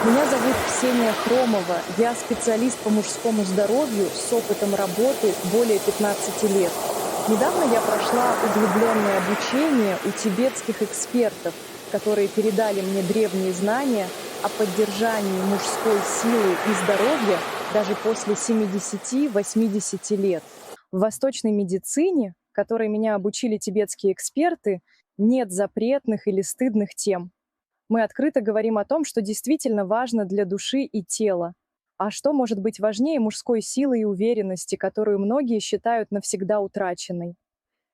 Меня зовут Ксения Хромова. Я специалист по мужскому здоровью с опытом работы более 15 лет. Недавно я прошла углубленное обучение у тибетских экспертов, которые передали мне древние знания о поддержании мужской силы и здоровья даже после 70-80 лет. В восточной медицине, которой меня обучили тибетские эксперты, нет запретных или стыдных тем. Мы открыто говорим о том, что действительно важно для души и тела. А что может быть важнее мужской силы и уверенности, которую многие считают навсегда утраченной?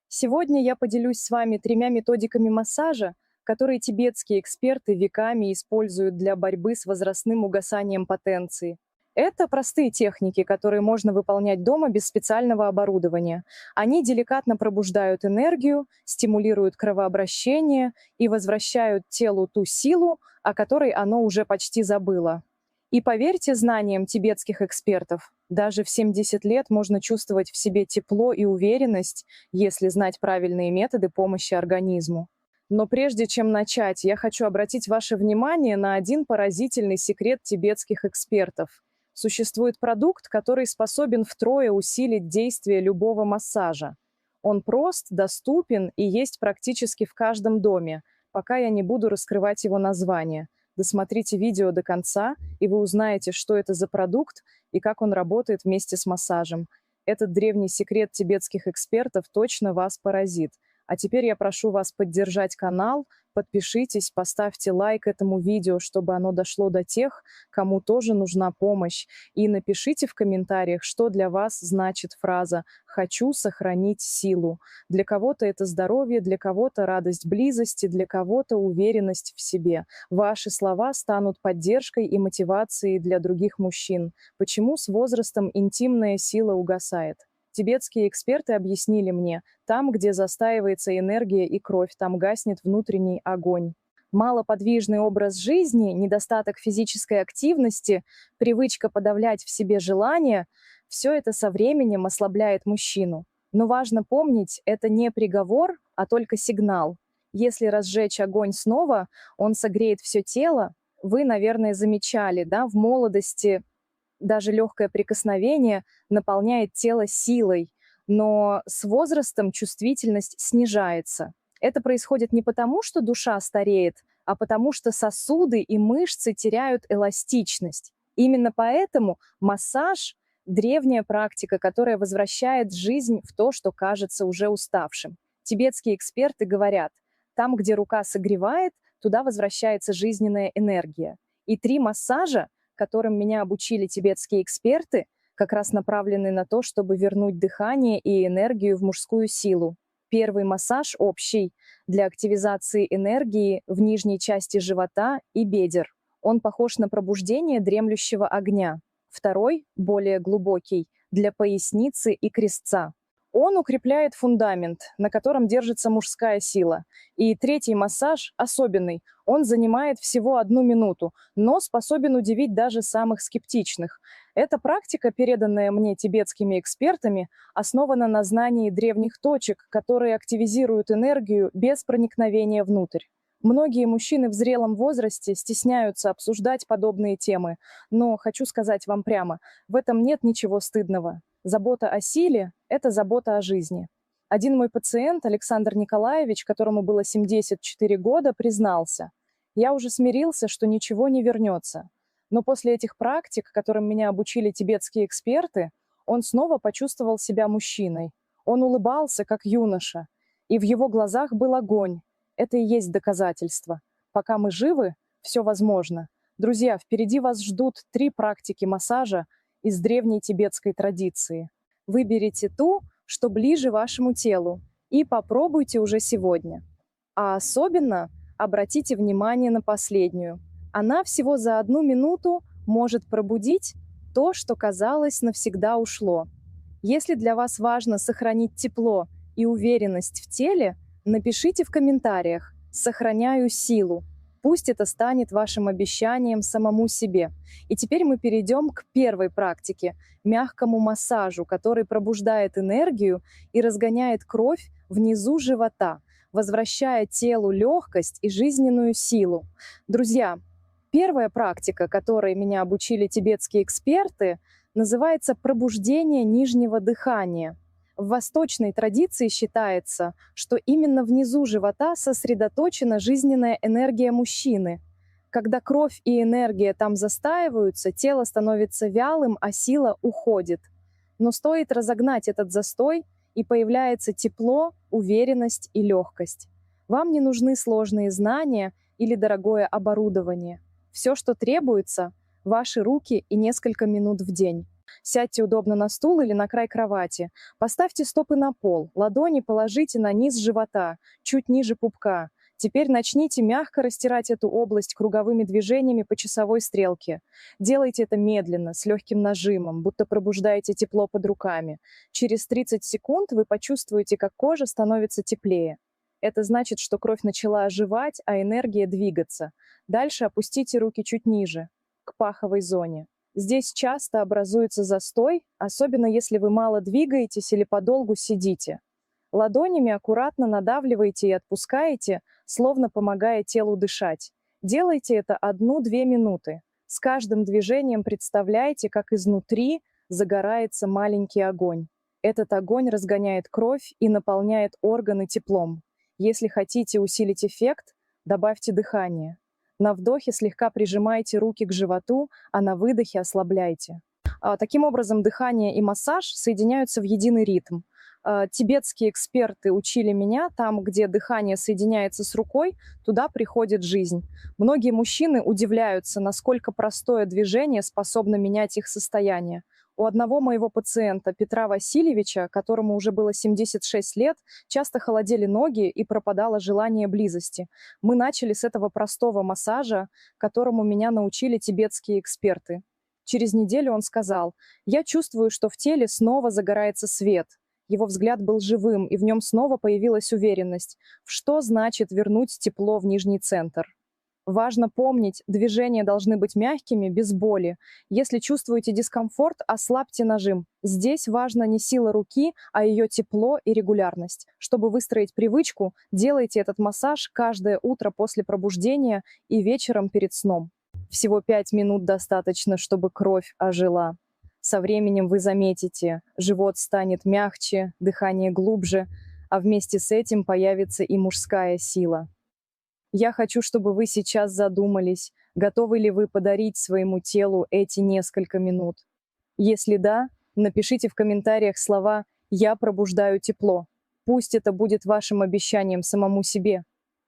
Сегодня я поделюсь с вами 3 методиками массажа, которые тибетские эксперты веками используют для борьбы с возрастным угасанием потенции. Это простые техники, которые можно выполнять дома без специального оборудования. Они деликатно пробуждают энергию, стимулируют кровообращение и возвращают телу ту силу, о которой оно уже почти забыло. И поверьте знаниям тибетских экспертов, даже в 70 лет можно чувствовать в себе тепло и уверенность, если знать правильные методы помощи организму. Но прежде чем начать, я хочу обратить ваше внимание на один поразительный секрет тибетских экспертов. Существует продукт, который способен втрое усилить действие любого массажа. Он прост, доступен и есть практически в каждом доме, пока я не буду раскрывать его название. Досмотрите видео до конца, и вы узнаете, что это за продукт и как он работает вместе с массажем. Этот древний секрет тибетских экспертов точно вас поразит. А теперь я прошу вас поддержать канал, подпишитесь, поставьте лайк этому видео, чтобы оно дошло до тех, кому тоже нужна помощь. И напишите в комментариях, что для вас значит фраза «хочу сохранить силу». Для кого-то это здоровье, для кого-то радость близости, для кого-то уверенность в себе. Ваши слова станут поддержкой и мотивацией для других мужчин. Почему с возрастом интимная сила угасает? Тибетские эксперты объяснили мне, там, где застаивается энергия и кровь, там гаснет внутренний огонь. Малоподвижный образ жизни, недостаток физической активности, привычка подавлять в себе желания – все это со временем ослабляет мужчину. Но важно помнить, это не приговор, а только сигнал. Если разжечь огонь снова, он согреет все тело. Вы, наверное, замечали, да, в молодости даже легкое прикосновение наполняет тело силой, но с возрастом чувствительность снижается. Это происходит не потому, что душа стареет, а потому что сосуды и мышцы теряют эластичность. Именно поэтому массаж – древняя практика, которая возвращает жизнь в то, что кажется уже уставшим. Тибетские эксперты говорят, там, где рука согревает, туда возвращается жизненная энергия. И 3 массажа, которым меня обучили тибетские эксперты, как раз направлены на то, чтобы вернуть дыхание и энергию в мужскую силу. Первый массаж общий для активизации энергии в нижней части живота и бедер. Он похож на пробуждение дремлющего огня. Второй, более глубокий, для поясницы и крестца. Он укрепляет фундамент, на котором держится мужская сила. И третий массаж особенный. Он занимает всего 1 минуту, но способен удивить даже самых скептичных. Эта практика, переданная мне тибетскими экспертами, основана на знании древних точек, которые активизируют энергию без проникновения внутрь. Многие мужчины в зрелом возрасте стесняются обсуждать подобные темы, но хочу сказать вам прямо, в этом нет ничего стыдного. Забота о силе – это забота о жизни. Один мой пациент, Александр Николаевич, которому было 74 года, признался: «Я уже смирился, что ничего не вернется. Но после этих практик, которым меня обучили тибетские эксперты, он снова почувствовал себя мужчиной. Он улыбался, как юноша, и в его глазах был огонь. Это и есть доказательство. Пока мы живы, все возможно. Друзья, впереди вас ждут 3 практики массажа из древней тибетской традиции. Выберите ту, что ближе вашему телу, и попробуйте уже сегодня. А особенно обратите внимание на последнюю. Она всего за 1 минуту может пробудить то, что, казалось, навсегда ушло. Если для вас важно сохранить тепло и уверенность в теле, напишите в комментариях «Сохраняю силу». Пусть это станет вашим обещанием самому себе. И теперь мы перейдем к первой практике – мягкому массажу, который пробуждает энергию и разгоняет кровь внизу живота, возвращая телу легкость и жизненную силу. Друзья, Первая практика, которой меня обучили тибетские эксперты, называется пробуждение нижнего дыхания. В восточной традиции считается, что именно внизу живота сосредоточена жизненная энергия мужчины. Когда кровь и энергия там застаиваются, тело становится вялым, а сила уходит. Но стоит разогнать этот застой, и появляется тепло, уверенность и легкость. Вам не нужны сложные знания или дорогое оборудование. Все, что требуется, ваши руки и несколько минут в день. Сядьте удобно на стул или на край кровати. Поставьте стопы на пол, ладони положите на низ живота, чуть ниже пупка. Теперь начните мягко растирать эту область круговыми движениями по часовой стрелке. Делайте это медленно, с легким нажимом, будто пробуждаете тепло под руками. Через 30 секунд вы почувствуете, как кожа становится теплее. Это значит, что кровь начала оживать, а энергия двигаться. Дальше опустите руки чуть ниже, к паховой зоне. Здесь часто образуется застой, особенно если вы мало двигаетесь или подолгу сидите. Ладонями аккуратно надавливаете и отпускаете, словно помогая телу дышать. Делайте это 1-2 минуты. С каждым движением представляйте, как изнутри загорается маленький огонь. Этот огонь разгоняет кровь и наполняет органы теплом. Если хотите усилить эффект, добавьте дыхание. На вдохе слегка прижимайте руки к животу, а на выдохе ослабляйте. Таким образом, дыхание и массаж соединяются в единый ритм. Тибетские эксперты учили меня, там, где дыхание соединяется с рукой, туда приходит жизнь. Многие мужчины удивляются, насколько простое движение способно менять их состояние. У одного моего пациента, Петра Васильевича, которому уже было 76 лет, часто холодели ноги и пропадало желание близости. Мы начали с этого простого массажа, которому меня научили тибетские эксперты. Через неделю он сказал: «Я чувствую, что в теле снова загорается свет». Его взгляд был живым, и в нем снова появилась уверенность. Что значит вернуть тепло в нижний центр? Важно помнить, движения должны быть мягкими, без боли. Если чувствуете дискомфорт, ослабьте нажим. Здесь важна не сила руки, а ее тепло и регулярность. Чтобы выстроить привычку, делайте этот массаж каждое утро после пробуждения и вечером перед сном. Всего 5 минут достаточно, чтобы кровь ожила. Со временем вы заметите, живот станет мягче, дыхание глубже, а вместе с этим появится и мужская сила. Я хочу, чтобы вы сейчас задумались, готовы ли вы подарить своему телу эти несколько минут. Если да, напишите в комментариях слова «Я пробуждаю тепло». Пусть это будет вашим обещанием самому себе.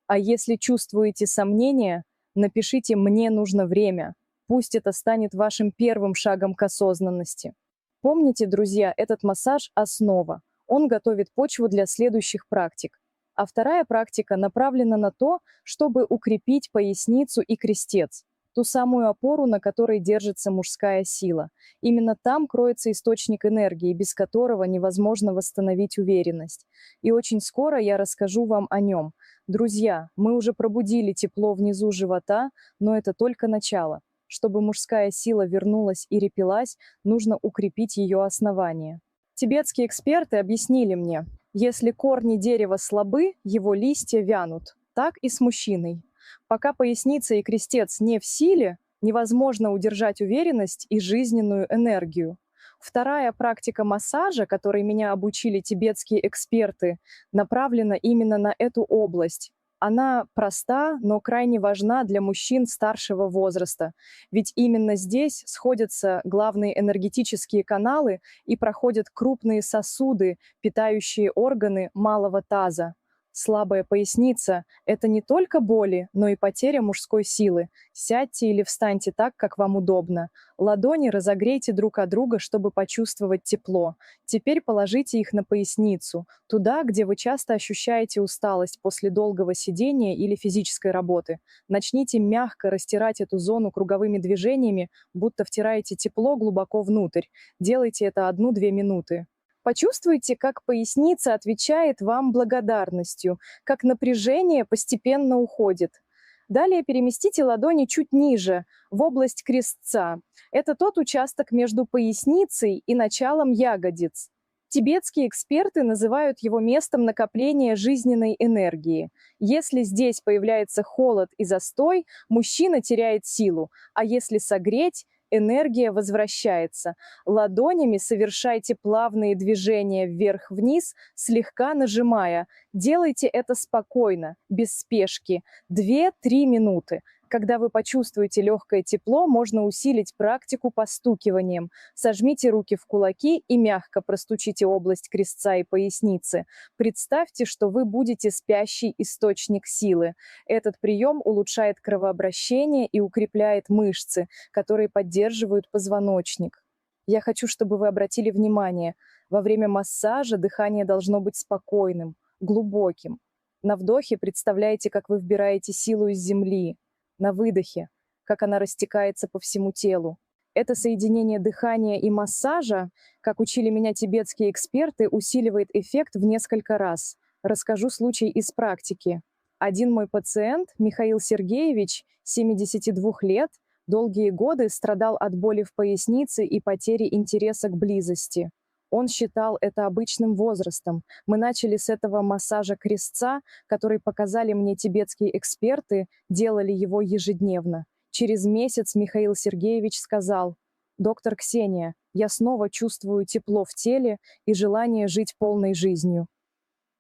А если чувствуете сомнения, напишите «Мне нужно время». Пусть это станет вашим первым шагом к осознанности. Помните, друзья, этот массаж – основа. Он готовит почву для следующих практик. А вторая практика направлена на то, чтобы укрепить поясницу и крестец, ту самую опору, на которой держится мужская сила. Именно там кроется источник энергии, без которого невозможно восстановить уверенность. И очень скоро я расскажу вам о нем. Друзья, мы уже пробудили тепло внизу живота, но это только начало. Чтобы мужская сила вернулась и репелась, нужно укрепить ее основание. Тибетские эксперты объяснили мне, если корни дерева слабы, его листья вянут. Так и с мужчиной. Пока поясница и крестец не в силе, невозможно удержать уверенность и жизненную энергию. Вторая практика массажа, которой меня обучили тибетские эксперты, направлена именно на эту область. Она проста, но крайне важна для мужчин старшего возраста, ведь именно здесь сходятся главные энергетические каналы и проходят крупные сосуды, питающие органы малого таза. Слабая поясница – это не только боли, но и потеря мужской силы. Сядьте или встаньте так, как вам удобно. Ладони разогрейте друг от друга, чтобы почувствовать тепло. Теперь положите их на поясницу, туда, где вы часто ощущаете усталость после долгого сидения или физической работы. Начните мягко растирать эту зону круговыми движениями, будто втираете тепло глубоко внутрь. Делайте это 1-2 минуты. Почувствуйте, как поясница отвечает вам благодарностью, как напряжение постепенно уходит. Далее переместите ладони чуть ниже, в область крестца. Это тот участок между поясницей и началом ягодиц. Тибетские эксперты называют его местом накопления жизненной энергии. Если здесь появляется холод и застой, мужчина теряет силу, а если согреть, энергия возвращается. Ладонями совершайте плавные движения вверх-вниз, слегка нажимая. Делайте это спокойно, без спешки. 2-3 минуты. Когда вы почувствуете легкое тепло, можно усилить практику постукиванием. Сожмите руки в кулаки и мягко простучите область крестца и поясницы. Представьте, что вы будете спящий источник силы. Этот прием улучшает кровообращение и укрепляет мышцы, которые поддерживают позвоночник. Я хочу, чтобы вы обратили внимание, во время массажа дыхание должно быть спокойным, глубоким. На вдохе представляете, как вы вбираете силу из земли. На выдохе, как она растекается по всему телу. Это соединение дыхания и массажа, как учили меня тибетские эксперты, усиливает эффект в несколько раз. Расскажу случай из практики. Один мой пациент, Михаил Сергеевич, 72 лет, долгие годы страдал от боли в пояснице и потери интереса к близости. Он считал это обычным возрастом. Мы начали с этого массажа крестца, который показали мне тибетские эксперты, делали его ежедневно. Через месяц Михаил Сергеевич сказал: «Доктор Ксения, я снова чувствую тепло в теле и желание жить полной жизнью».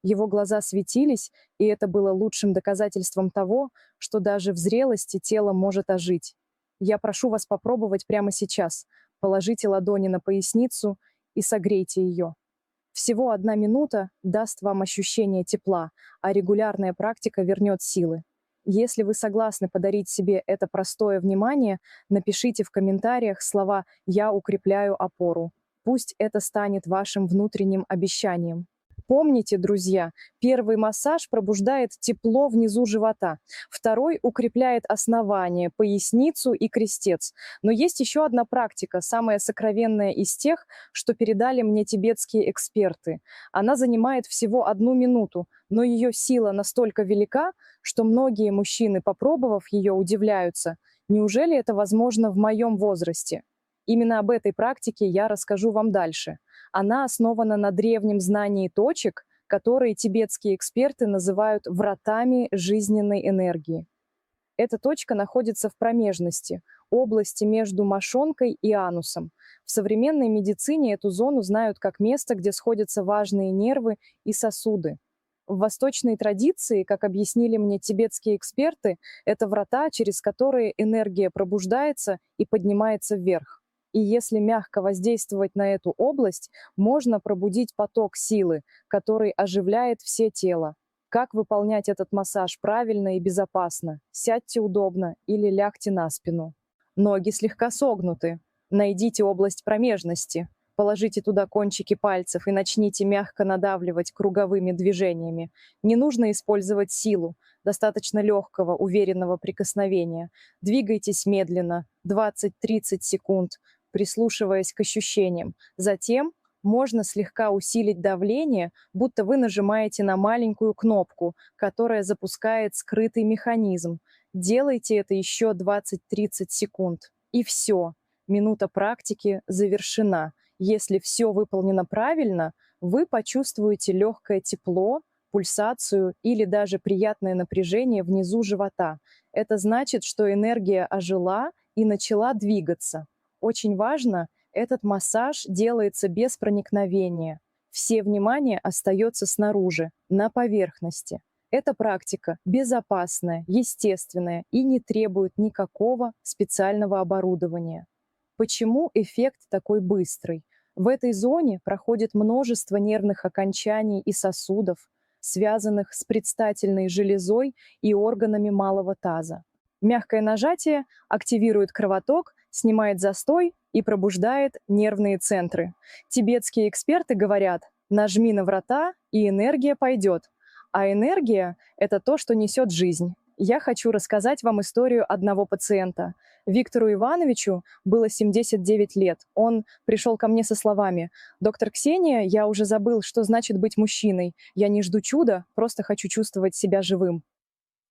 Его глаза светились, и это было лучшим доказательством того, что даже в зрелости тело может ожить. Я прошу вас попробовать прямо сейчас. Положите ладони на поясницу и согрейте ее. Всего 1 минута даст вам ощущение тепла, а регулярная практика вернет силы. Если вы согласны подарить себе это простое внимание, напишите в комментариях слова «Я укрепляю опору». Пусть это станет вашим внутренним обещанием. Помните, друзья, первый массаж пробуждает тепло внизу живота, второй укрепляет основание, поясницу и крестец. Но есть еще одна практика, самая сокровенная из тех, что передали мне тибетские эксперты. Она занимает всего 1 минуту, но ее сила настолько велика, что многие мужчины, попробовав ее, удивляются. Неужели это возможно в моем возрасте? Именно об этой практике я расскажу вам дальше. Она основана на древнем знании точек, которые тибетские эксперты называют вратами жизненной энергии. Эта точка находится в промежности, области между мошонкой и анусом. В современной медицине эту зону знают как место, где сходятся важные нервы и сосуды. В восточной традиции, как объяснили мне тибетские эксперты, это врата, через которые энергия пробуждается и поднимается вверх. И если мягко воздействовать на эту область, можно пробудить поток силы, который оживляет все тело. Как выполнять этот массаж правильно и безопасно? Сядьте удобно или лягте на спину. Ноги слегка согнуты. Найдите область промежности. Положите туда кончики пальцев и начните мягко надавливать круговыми движениями. Не нужно использовать силу, достаточно легкого, уверенного прикосновения. Двигайтесь медленно, 20-30 секунд, прислушиваясь к ощущениям. Затем можно слегка усилить давление, будто вы нажимаете на маленькую кнопку, которая запускает скрытый механизм. Делайте это еще 20-30 секунд. И все. Минута практики завершена. Если все выполнено правильно, вы почувствуете легкое тепло, пульсацию или даже приятное напряжение внизу живота. Это значит, что энергия ожила и начала двигаться. Очень важно, этот массаж делается без проникновения. Все внимание остается снаружи, на поверхности. Эта практика безопасная, естественная и не требует никакого специального оборудования. Почему эффект такой быстрый? В этой зоне проходит множество нервных окончаний и сосудов, связанных с предстательной железой и органами малого таза. Мягкое нажатие активирует кровоток, снимает застой и пробуждает нервные центры. Тибетские эксперты говорят: нажми на врата, и энергия пойдет. А энергия – это то, что несет жизнь. Я хочу рассказать вам историю одного пациента. Виктору Ивановичу было 79 лет. Он пришел ко мне со словами: «Доктор Ксения, я уже забыл, что значит быть мужчиной. Я не жду чуда, просто хочу чувствовать себя живым».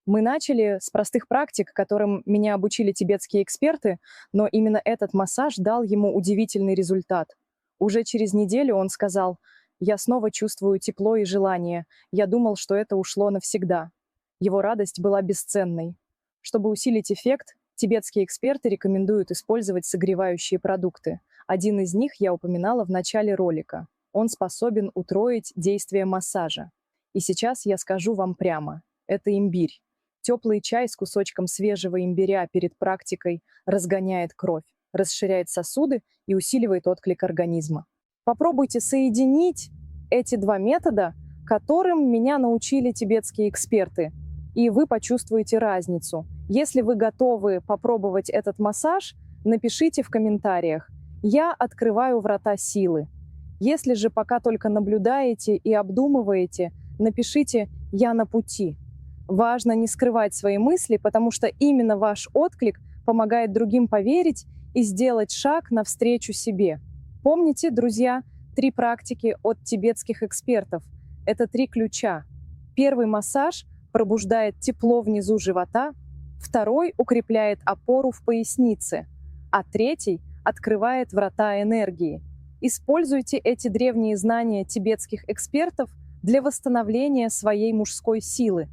Мы начали с простых практик, которым меня обучили тибетские эксперты, но именно этот массаж дал ему удивительный результат. Уже через неделю он сказал: Я снова чувствую тепло и желание. Я думал, что это ушло навсегда. Его радость была бесценной. Чтобы усилить эффект, тибетские эксперты рекомендуют использовать согревающие продукты. Один из них я упоминала в начале ролика. Он способен утроить действие массажа. И сейчас я скажу вам прямо. Это имбирь. Теплый чай с кусочком свежего имбиря перед практикой разгоняет кровь, расширяет сосуды и усиливает отклик организма. Попробуйте соединить эти два метода, которым меня научили тибетские эксперты, и вы почувствуете разницу. Если вы готовы попробовать этот массаж, напишите в комментариях «Я открываю врата силы». Если же пока только наблюдаете и обдумываете, напишите «Я на пути». Важно не скрывать свои мысли, потому что именно ваш отклик помогает другим поверить и сделать шаг навстречу себе. Помните, друзья, 3 практики от тибетских экспертов. Это 3 ключа. Первый массаж пробуждает тепло внизу живота, второй укрепляет опору в пояснице, а третий открывает врата энергии. Используйте эти древние знания тибетских экспертов для восстановления своей мужской силы.